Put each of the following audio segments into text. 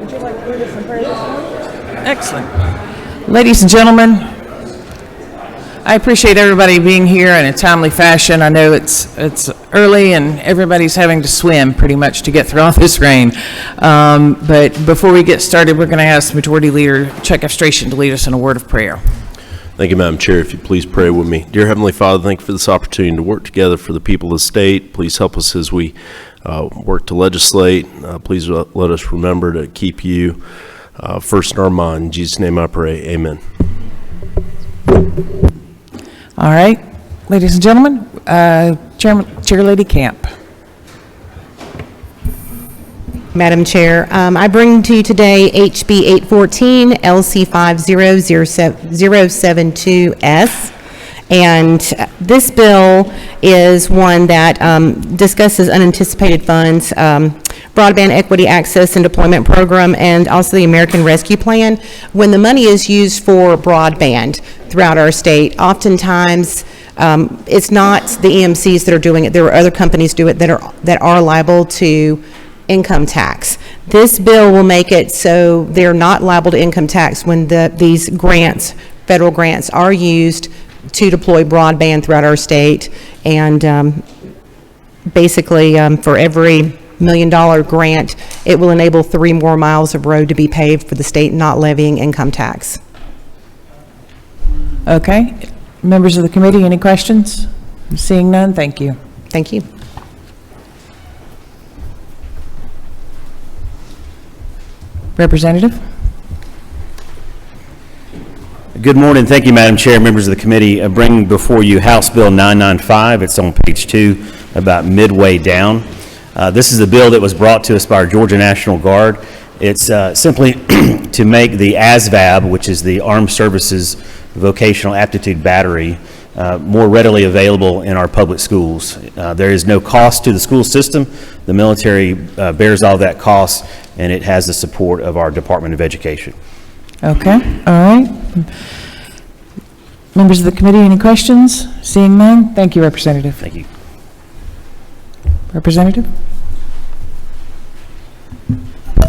Would you like to lead us in prayer this morning? Excellent. Ladies and gentlemen, I appreciate everybody being here in a timely fashion. I know it's early and everybody's having to swim pretty much to get through all this rain. But before we get started, we're going to ask Majority Leader Chuck Efstration to lead us in a word of prayer. Thank you, Madam Chair. If you please pray with me. Dear Heavenly Father, thank you for this opportunity to work together for the people of the state. Please help us as we work to legislate. Please let us remember to keep you first in our mind. In Jesus' name I pray. Amen. All right, ladies and gentlemen, Chair Lady Camp. Madam Chair, I bring to you today HB 814 LC 50072S, and this bill is one that discusses unanticipated funds, broadband equity access and deployment program, and also the American Rescue Plan. When the money is used for broadband throughout our state, oftentimes it's not the EMCs that are doing it. There are other companies do it that are liable to income tax. This bill will make it so they're not liable to income tax when these grants, federal grants, are used to deploy broadband throughout our state. And basically, for every $1 million grant, it will enable 3 more miles of road to be paved for the state not levying income tax. Okay. Members of the committee, any questions? Seeing none, thank you. Thank you. Representative? Good morning. Thank you, Madam Chair, members of the committee. I bring before you House Bill 995. It's on page 2, about midway down. This is a bill that was brought to us by our Georgia National Guard. It's simply to make the ASVAB, which is the Armed Services Vocational Aptitude Battery, more readily available in our public schools. There is no cost to the school system. The military bears all that cost, and it has the support of our Department of Education. Okay, all right. Members of the committee, any questions? Seeing none, thank you, Representative. Thank you. Representative?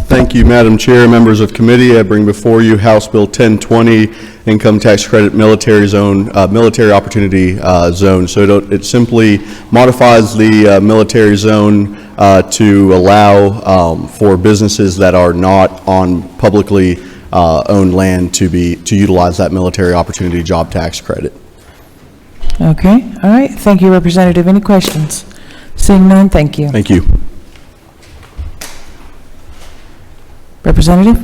Thank you, Madam Chair, members of committee. I bring before you House Bill 1020, Income Tax Credit Military Zone, Military Opportunity Zone. So it simply modifies the military zone to allow for businesses that are not on publicly owned land to utilize that military opportunity job tax credit. Okay, all right. Thank you, Representative. Any questions? Seeing none, thank you. Thank you. Representative?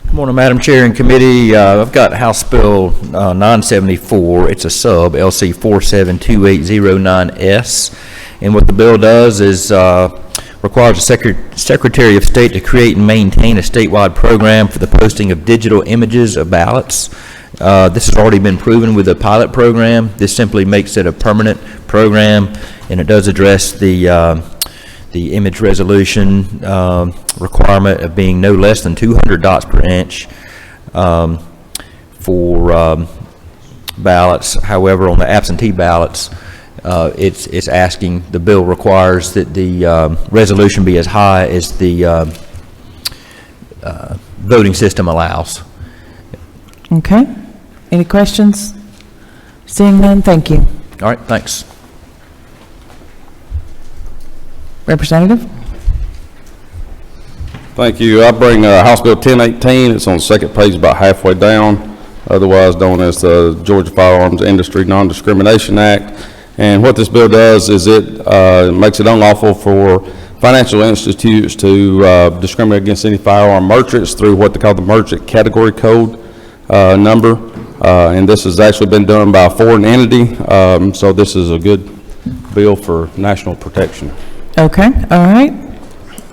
Good morning, Madam Chair and committee. I've got House Bill 974. It's a sub, LC 472809S. And what the bill does is requires the Secretary of State to create and maintain a statewide program for the posting of digital images of ballots. This has already been proven with a pilot program. This simply makes it a permanent program, and it does address the image resolution requirement of being no less than 200 dots per inch for ballots. However, on the absentee ballots, it's asking, the bill requires that the resolution be as high as the voting system allows. Okay. Any questions? Seeing none, thank you. All right, thanks. Representative? Thank you. I bring House Bill 1018. It's on the second page, about halfway down, otherwise known as the Georgia Firearms Industry Non-Discrimination Act. And what this bill does is it makes it unlawful for financial institutes to discriminate against any firearm merchants through what they call the merchant category code number. And this has actually been done by a foreign entity. So this is a good bill for national protection. Okay, all right.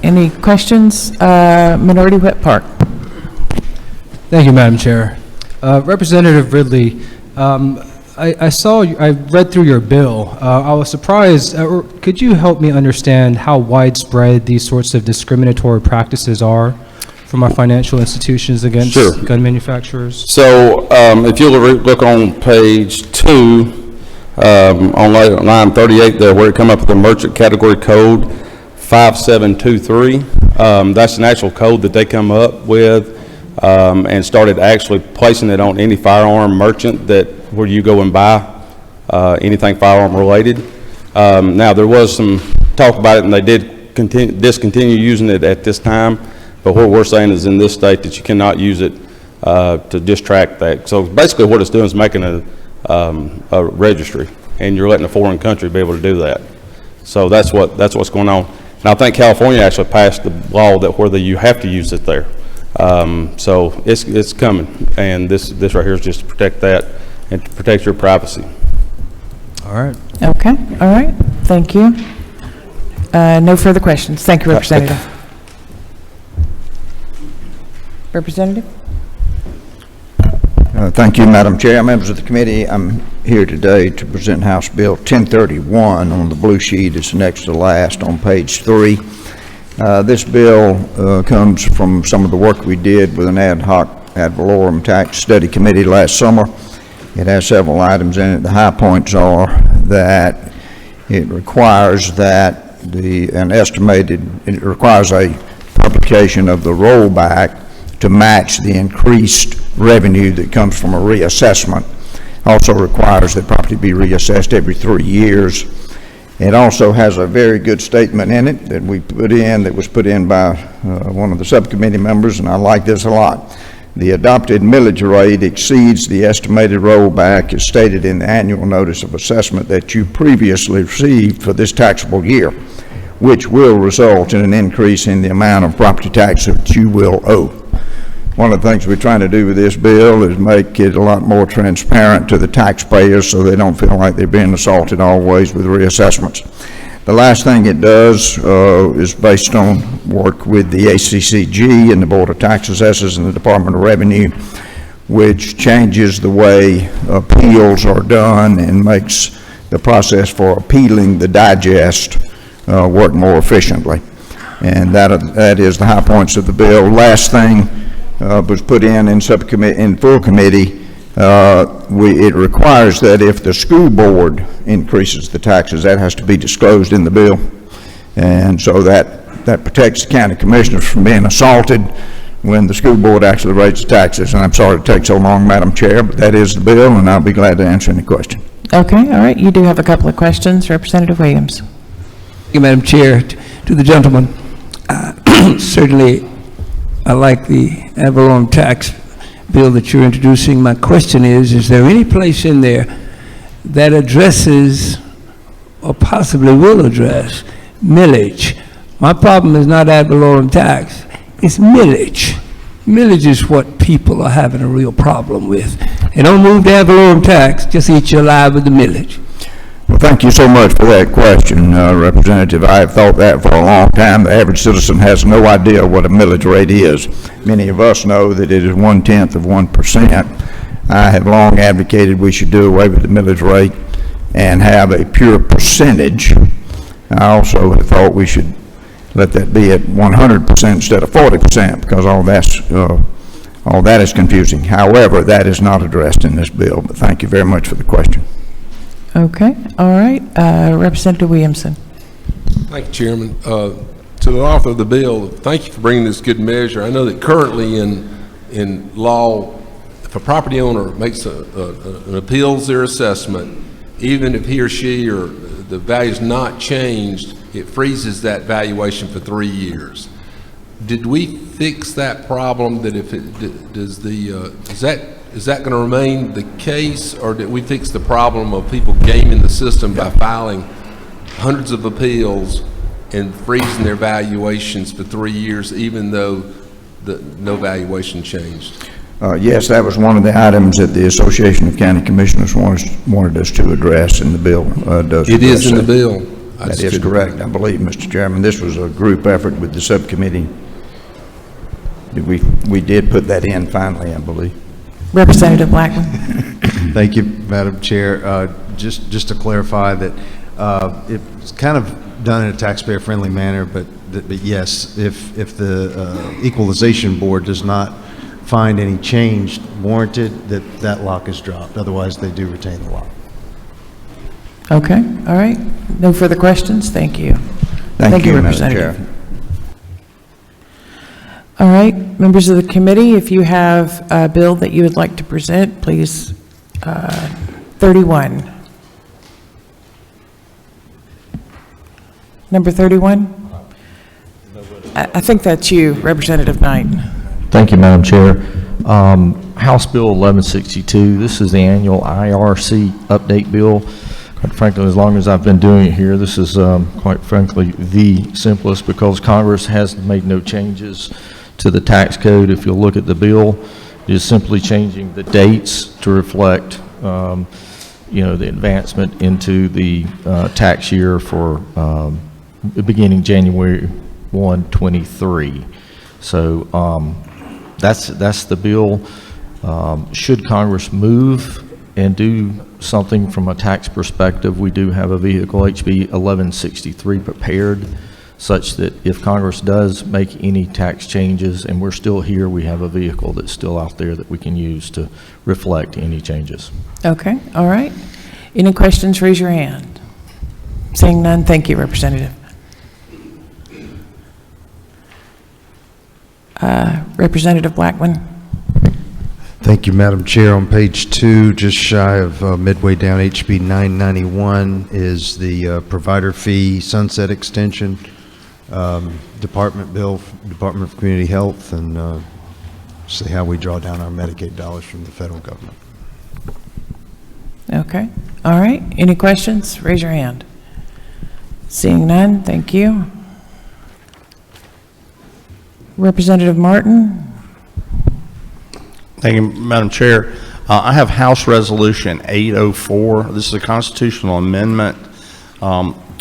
Any questions? Minority Whip Park. Thank you, Madam Chair. Representative Ridley, I read through your bill. I was surprised, could you help me understand how widespread these sorts of discriminatory practices are from our financial institutions against gun manufacturers? So if you look on page 2, On line 38 there, where it come up with the merchant category code 5723. That's an actual code that they come up with and started actually placing it on any firearm merchant where you go and buy anything firearm related. Now, there was some talk about it, and they did discontinue using it at this time, but what we're saying is in this state that you cannot use it to just track that. So basically what it's doing is making a registry, and you're letting a foreign country be able to do that. So that's what's going on. And I think California actually passed the law that whether you have to use it there. So it's coming, and this right here is just to protect that and to protect your privacy. All right. Okay, all right, thank you. No further questions. Thank you, Representative. Representative? Thank you, Madam Chair. Members of the committee, I'm here today to present House Bill 1031 on the blue sheet. It's next to last on page 3. This bill comes from some of the work we did with an ad hoc ad valorem tax study committee last summer. It has several items in it. The high points are that it requires that it requires a publication of the rollback to match the increased revenue that comes from a reassessment. Also requires that property be reassessed every 3 years. It also has a very good statement in it that we put in, that was put in by one of the subcommittee members, and I like this a lot. The adopted millage rate exceeds the estimated rollback as stated in the annual notice of assessment that you previously received for this taxable year, which will result in an increase in the amount of property tax that you will owe. One of the things we're trying to do with this bill is make it a lot more transparent to the taxpayers so they don't feel like they're being assaulted always with reassessments. The last thing it does is based on work with the ACCG and the Board of Tax Assessors and the Department of Revenue, which changes the way appeals are done and makes the process for appealing the digest work more efficiently. And that is the high points of the bill. Last thing was put in subcommittee, in full committee. It requires that if the school board increases the taxes, that has to be disclosed in the bill. And so that protects the county commissioners from being assaulted when the school board actually raises taxes. And I'm sorry it takes so long, Madam Chair, but that is the bill, and I'll be glad to answer any question. Okay, all right, you do have a couple of questions. Representative Williams. Thank you, Madam Chair. To the gentleman, certainly I like the ad valorem tax bill that you're introducing. My question is there any place in there that addresses or possibly will address millage? My problem is not ad valorem tax, it's millage. Millage is what people are having a real problem with. They don't move the ad valorem tax, just eat you alive with the millage. Well, thank you so much for that question, Representative. I have thought that for a long time. The average citizen has no idea what a millage rate is. Many of us know that it is 1/10 of 1%. I have long advocated we should do away with the millage rate and have a pure percentage. I also have thought we should let that be at 100% instead of 40%, because all that is confusing. However, that is not addressed in this bill, but thank you very much for the question. Okay, all right, Representative Williamson. Thank you, Chairman. To the author of the bill, thank you for bringing this good measure. I know that currently in law, if a property owner makes an appeals their assessment, even if he or she or the value's not changed, it freezes that valuation for 3 years. Did we fix that problem? That if it is that going to remain the case, or did we fix the problem of people gaming the system by filing hundreds of appeals and freezing their valuations for 3 years, even though no valuation changed? Yes, that was one of the items that the Association of County Commissioners wanted us to address, and the bill does. It is in the bill. That is correct, I believe, Mr. Chairman. This was a group effort with the subcommittee. We did put that in finally, I believe. Representative Blackman. Thank you, Madam Chair. Just to clarify that it's kind of done in a taxpayer-friendly manner, but yes, if the Equalization Board does not find any change warranted, that lock is dropped. Otherwise, they do retain the lock. Okay, all right. No further questions? Thank you. Thank you, Madam Representative. Chair. All right, members of the committee, if you have a bill that you would like to present, please, 31. Number 31? I think that's you, Representative Knight. Thank you, Madam Chair. House Bill 1162, this is the annual IRC update bill. Quite frankly, as long as I've been doing it here, this is quite frankly the simplest because Congress has made no changes to the tax code. If you'll look at the bill, it is simply changing the dates to reflect the advancement into the tax year for beginning January 1, 23. So that's the bill. Should Congress move and do something from a tax perspective, we do have a vehicle, HB 1163, prepared such that if Congress does make any tax changes and we're still here, we have a vehicle that's still out there that we can use to reflect any changes. Okay, all right. Any questions, raise your hand. Seeing none, thank you, Representative. Representative Blackman. Thank you, Madam Chair. On page 2, just shy of midway down, HB 991 is the provider fee sunset extension, department bill, Department of Community Health, and see how we draw down our Medicaid dollars from the federal government. Okay, all right. Any questions? Raise your hand. Seeing none, thank you. Representative Martin. Thank you, Madam Chair. I have House Resolution 804. This is a constitutional amendment.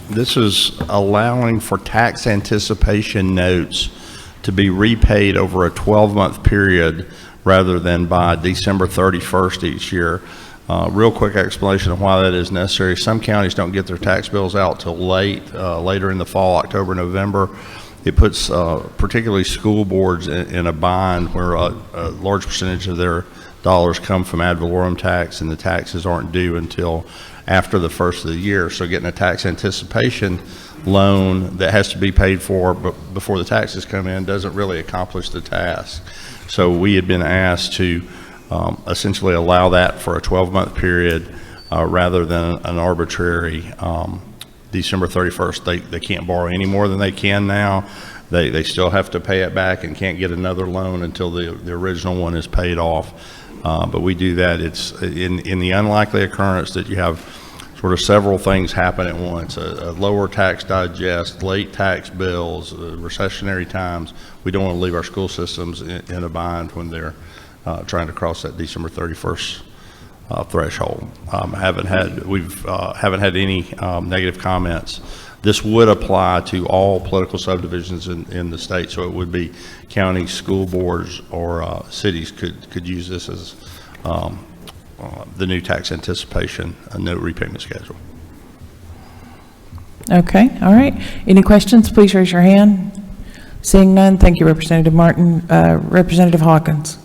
This is allowing for tax anticipation notes to be repaid over a 12-month period rather than by December 31st each year. Real quick explanation of why that is necessary. Some counties don't get their tax bills out till later in the fall, October, November. It puts particularly school boards in a bind where a large percentage of their dollars come from ad valorem tax, and the taxes aren't due until after the first of the year. So getting a tax anticipation loan that has to be paid for before the taxes come in doesn't really accomplish the task. So we had been asked to essentially allow that for a 12-month period rather than an arbitrary December 31st. They can't borrow any more than they can now. They still have to pay it back and can't get another loan until the original one is paid off. But we do that. It's in the unlikely occurrence that you have sort of several things happen at once, a lower tax digest, late tax bills, recessionary times. We don't want to leave our school systems in a bind when they're trying to cross that December 31st threshold. Haven't had any negative comments. This would apply to all political subdivisions in the state, so it would be counties, school boards, or cities could use this as the new tax anticipation note repayment schedule. Okay, all right. Any questions? Please raise your hand. Seeing none, thank you, Representative Martin. Representative Hawkins.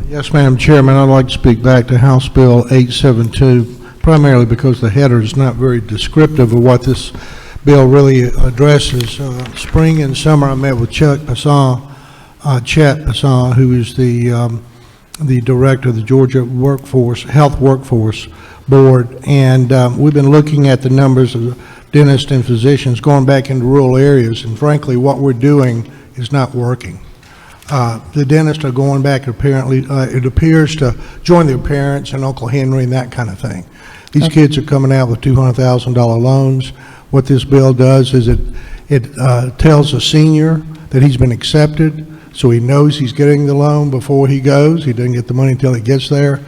Yes, Madam Chairman, I'd like to speak back to House Bill 872, primarily because the header is not very descriptive of what this bill really addresses. Spring and summer, I met with Chet Passan, who is the director of the Georgia Health Workforce Board, and we've been looking at the numbers of dentists and physicians going back into rural areas, and frankly, what we're doing is not working. The dentists are going back, apparently, it appears, to join their parents in Uncle Henry and that kind of thing. These kids are coming out with $200,000 loans. What this bill does is it tells a senior that he's been accepted, so he knows he's getting the loan before he goes. He doesn't get the money until he gets there.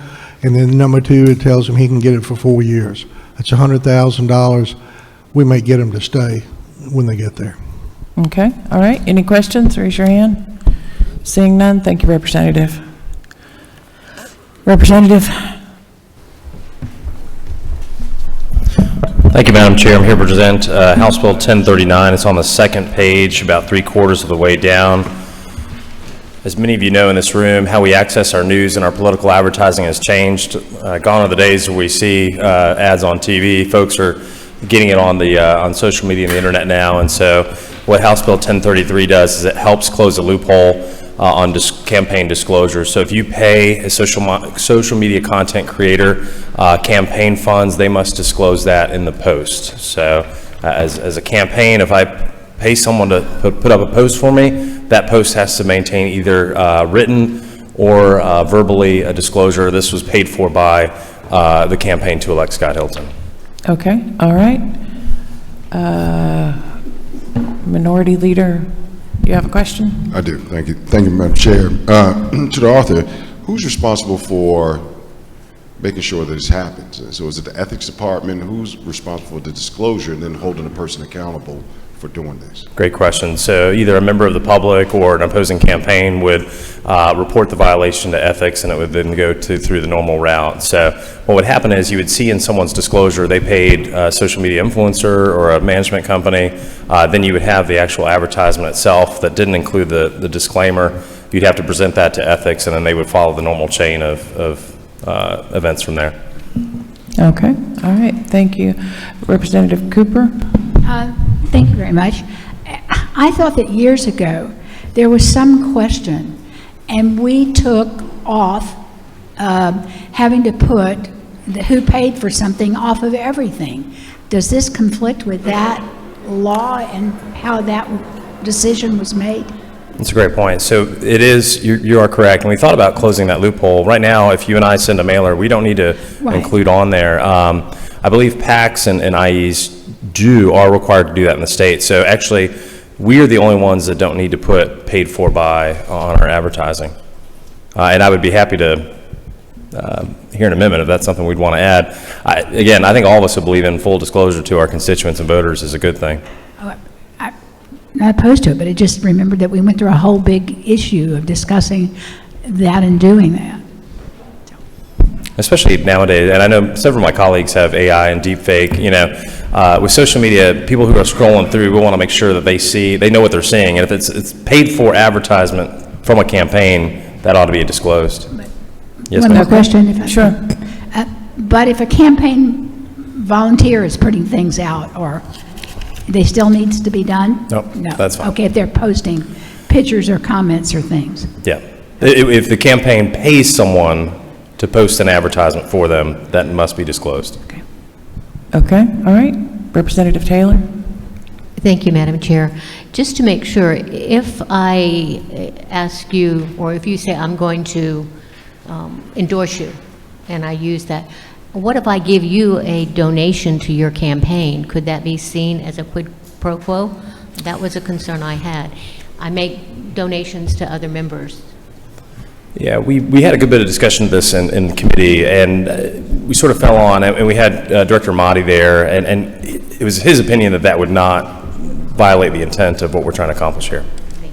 And then number two, it tells him he can get it for 4 years. That's $100,000. We may get him to stay when they get there. Okay, all right. Any questions? Raise your hand. Seeing none, thank you, Representative. Representative. Thank you, Madam Chair. I'm here to present House Bill 1039. It's on the second page, about 3/4 of the way down. As many of you know in this room, how we access our news and our political advertising has changed. Gone are the days where we see ads on TV. Folks are getting it on social media and the internet now. And so what House Bill 1033 does is it helps close a loophole on campaign disclosure. So if you pay a social media content creator campaign funds, they must disclose that in the post. So as a campaign, if I pay someone to put up a post for me, that post has to maintain either written or verbally a disclosure. This was paid for by the campaign to elect Scott Hilton. Okay, all right. Minority Leader, you have a question? I do, thank you. Thank you, Madam Chair. To the author, who's responsible for making sure that this happens? So is it the Ethics Department? Who's responsible for the disclosure and then holding the person accountable for doing this? Great question. So either a member of the public or an opposing campaign would report the violation to ethics, and it would then go through the normal route. So what would happen is you would see in someone's disclosure they paid a social media influencer or a management company. Then you would have the actual advertisement itself that didn't include the disclaimer. You'd have to present that to ethics, and then they would follow the normal chain of events from there. Okay, all right, thank you. Representative Cooper? Thank you very much. I thought that years ago there was some question, and we took off having to put who paid for something off of everything. Does this conflict with that law and how that decision was made? That's a great point. So it is, you are correct. And we thought about closing that loophole. Right now, if you and I send a mailer, we don't need to include on there. I believe PACs and IEs are required to do that in the state. So actually, we are the only ones that don't need to put paid for by on our advertising. And I would be happy to hear an amendment if that's something we'd want to add. Again, I think all of us would believe in full disclosure to our constituents and voters is a good thing. I'm not opposed to it, but I just remembered that we went through a whole big issue of discussing that and doing that. Especially nowadays, and I know several of my colleagues have AI and deepfake. You know, with social media, people who are scrolling through, we want to make sure that they know what they're seeing, and if it's paid for advertisement from a campaign, that ought to be disclosed. Yes, One ma'am. more question, if I Sure. But if a campaign volunteer is putting things out, or they still needs to be done? Nope, No. that's fine. Okay, if they're posting pictures or comments or things. Yeah, if the campaign pays someone to post an advertisement for them, that must be disclosed. Okay, all right. Representative Taylor? Thank you, Madam Chair. Just to make sure, if I ask you, or if you say I'm going to endorse you, and I use that, what if I give you a donation to your campaign? Could that be seen as a quid pro quo? That was a concern I had. I make donations to other members. Yeah, we had a good bit of discussion of this in committee, and we sort of fell on, and we had Director Mahdi there, and it was his opinion that that would not violate the intent of what we're trying to accomplish here.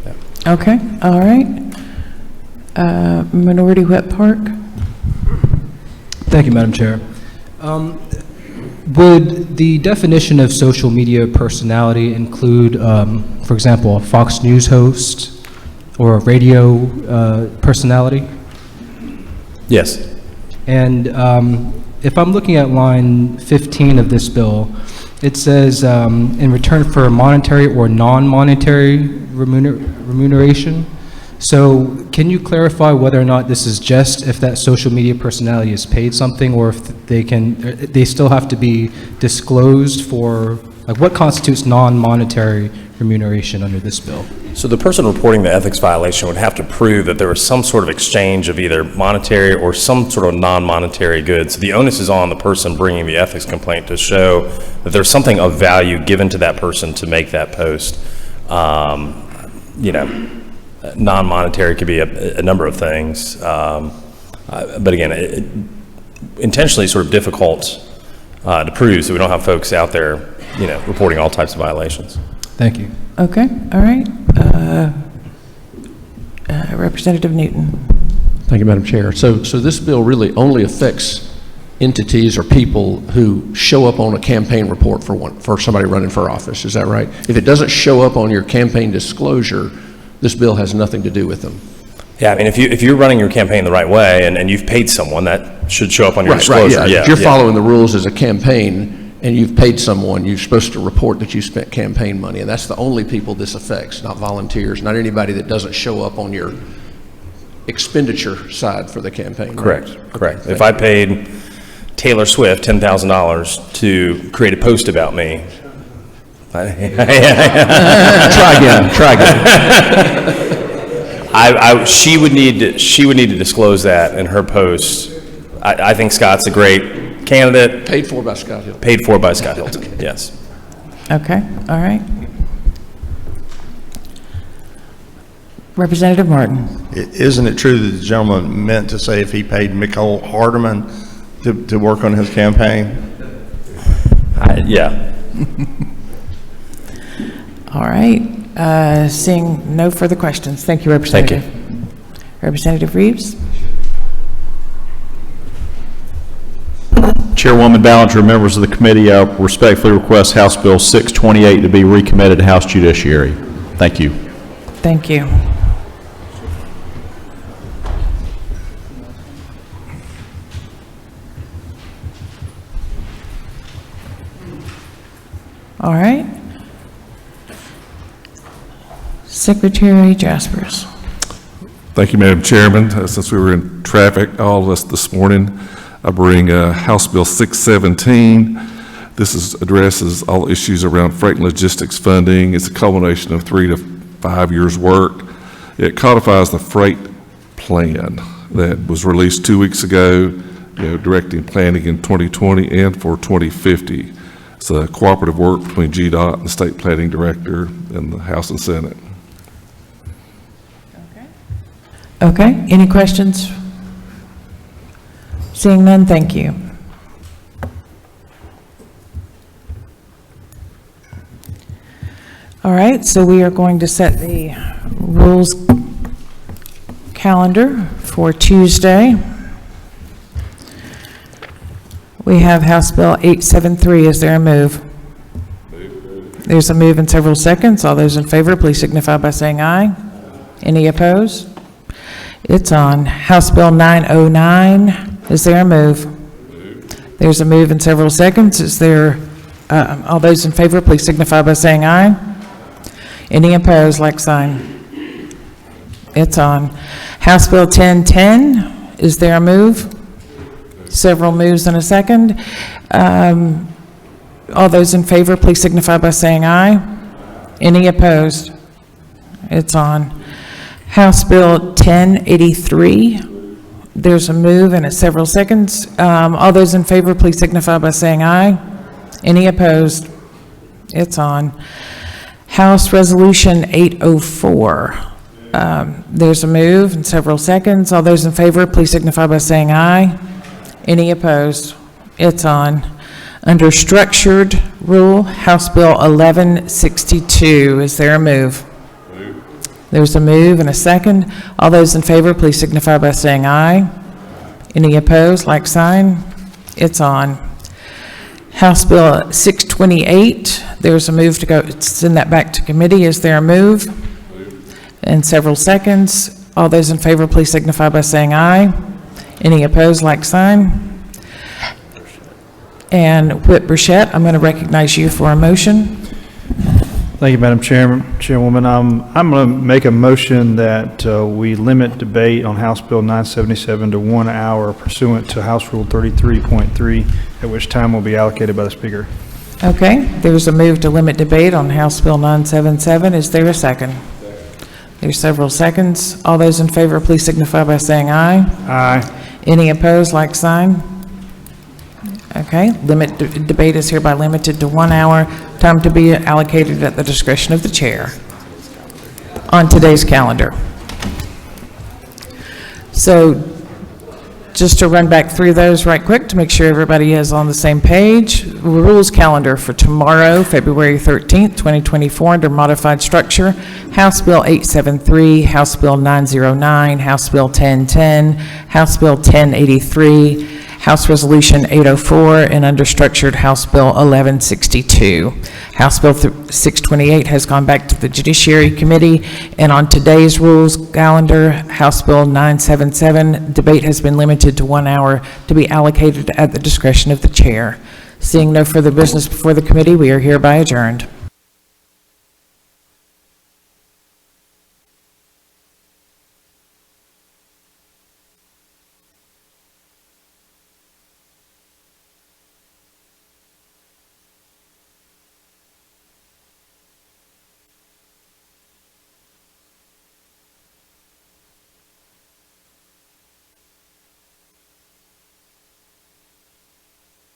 Yeah. Okay, all right. Minority Whip Park? Thank you, Madam Chair. Would the definition of social media personality include, for example, a Fox News host or a radio personality? Yes. And if I'm looking at line 15 of this bill, it says in return for monetary or non-monetary remuneration. So can you clarify whether or not this is just if that social media personality is paid something, or if they still have to be disclosed for, like, what constitutes non-monetary remuneration under this bill? So the person reporting the ethics violation would have to prove that there was some sort of exchange of either monetary or some sort of non-monetary goods. So the onus is on the person bringing the ethics complaint to show that there's something of value given to that person to make that post. You know, non-monetary could be a number of things. But again, intentionally sort of difficult to prove, so we don't have folks out there, you know, reporting all types of violations. Thank you. Okay, all right. Representative Newton. Thank you, Madam Chair. So this bill really only affects entities or people who show up on a campaign report for somebody running for office. Is that right? If it doesn't show up on your campaign disclosure, this bill has nothing to do with them. Yeah, I mean, if you're running your campaign the right way and you've paid someone, that should show up on your Right, disclosure. yeah. If you're following the rules as a campaign and you've paid someone, you're supposed to report that you spent campaign money, and that's the only people this affects, not volunteers, not anybody that doesn't show up on your expenditure side for the campaign. Right? Correct. If I paid Taylor Swift $10,000 to create a post about me, Try again. she would need to disclose that in her post. I think Scott's a great candidate. Paid for by Scott Hilton. Paid for by Scott Hilton, yes. Okay, all right. Representative Martin. Isn't it true that the gentleman meant to say if he paid Nicole Hardeman to work on his campaign? Yeah. All right, seeing no further questions. Thank you, Representative. Thank you. Representative Reeves. Chairwoman Ballinger, members of the committee, I respectfully request House Bill 628 to be recommitted to House Judiciary. Thank you. Thank you. All right. Secretary Jaspers. Thank you, Madam Chairman. Since we were in traffic, all of us this morning, I bring House Bill 617. This addresses all issues around freight and logistics funding. It's a culmination of 3 to 5 years' work. It codifies the freight plan that was released 2 weeks ago, directing planning in 2020 and for 2050. It's a cooperative work between GDOT and the State Planning Director and the House and Senate. Okay, any questions? Seeing none, thank you. All right, so we are going to set the rules calendar for Tuesday. We have House Bill 873. Is there a move? There's a move in several seconds. All those in favor, please signify by saying aye. Any opposed? It's on. House Bill 909. Is there a move? There's a move in several seconds. Is there, all those in favor, please signify by saying aye. Any opposed, like sign. It's on. House Bill 1010. Is there a move? Several moves in a second. All those in favor, please signify by saying aye. Any opposed? It's on. House Bill 1083. There's a move and it's several seconds. All those in favor, please signify by saying aye. Any opposed? It's on. House Resolution 804. There's a move and several seconds. All those in favor, please signify by saying aye. Any opposed? It's on. Under structured rule, House Bill 1162. Is there a move? There's a move and a second. All those in favor, please signify by saying aye. Any opposed, like sign. It's on. House Bill 628. There's a move to go send that back to committee. Is there a move? In several seconds. All those in favor, please signify by saying aye. Any opposed, like sign. And Whip Burchett, I'm going to recognize you for a motion. Thank you, Madam Chairwoman. I'm going to make a motion that we limit debate on House Bill 977 to 1 hour pursuant to House Rule 33.3, at which time will be allocated by the Speaker. Okay, there's a move to limit debate on House Bill 977. Is there a second? There's several seconds. All those in favor, please signify by saying aye. Aye. Any opposed, like sign? Okay, debate is hereby limited to 1 hour, time to be allocated at the discretion of the chair on today's calendar. So just to run back through those right quick to make sure everybody is on the same page. Rules calendar for tomorrow, February 13th, 2024, under modified structure. House Bill 873, House Bill 909, House Bill 1010, House Bill 1083, House Resolution 804, and under structured House Bill 1162. House Bill 628 has gone back to the Judiciary Committee, and on today's rules calendar, House Bill 977, debate has been limited to 1 hour to be allocated at the discretion of the chair. Seeing no further business before the committee, we are hereby adjourned.